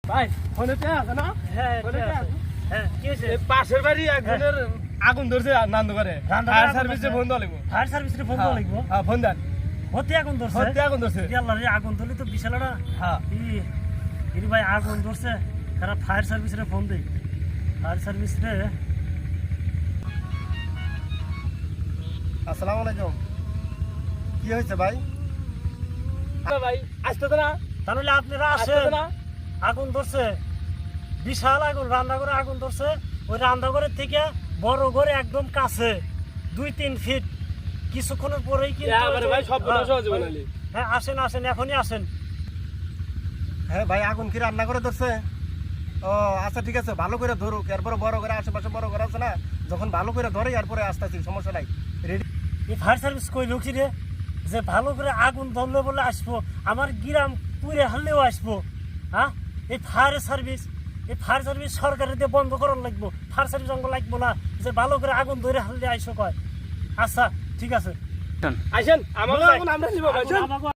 ভাই ফোনেতে আছে না? হ্যাঁ ফোনেতে আছে। হ্যাঁ কি হয়েছে? এই পাশের বাড়ি একজনের আগুন ধরছে নান্দ করে রান্না ফায়ার আগুন সার্ভিসে ধরছে? ফোন দেওয়া লাগবে। ফায়ার সার্ভিসে ফোন দেওয়া লাগবো। হ্যাঁ ফোন দেন। হতে আগুন ধরছে? হতে আগুন ধরছে। ই আল্লাহ রে, আগুন ধরলে তো বিশাল একটা হ্যাঁ ইরি ভাই আগুন ধরছে। তারা ফায়ার সার্ভিসে ফোন দেই। ফায়ার সার্ভিসে আসসালামু আলাইকুম। কি হয়েছে ভাই? ভাই আসতে তো না, তাহলে আপনারা আসতে আসেন। তো না। আগুন ধরছে, বিশাল আগুন, রান্নাঘরে আগুন ধরছে। ওই রান্নাঘরের থেকে বড় ঘরে একদম কাছে 2-3 ফিট। কিছুক্ষণের পরেই কিন্তু এবারে ভাই সব বলা সহজে বানালি। হ্যাঁ আসেন আসেন, এখনই আসেন। হ্যাঁ ভাই, আগুন কি রান্না করে ধরছে? ও আচ্ছা ঠিক আছে, ভালো করে ধরুক। এরপরে বড় করে আশেপাশে বড় করে আছে না, যখন ভালো করে ধরে এরপরে আসতেছি, সমস্যা নাই। রেডি? এই ফায়ার সার্ভিস কই লোক রে যে ভালো করে আগুন ধরলে বলে আসবো, আমার গ্রাম পুড়ে হারলেও আসবো। হ্যাঁ এই ফায়ার সার্ভিস সরকারের দিয়ে বন্ধ করার লাগবো। ফায়ার সার্ভিস অঙ্গ লাগবো না যে ভালো করে আগুন ধরে হারলে আইসো কয়। আচ্ছা ঠিক আছে, আইসেন আমাকে ভাই, আগুন আমরা নিব ভাই। আগুন আমাকে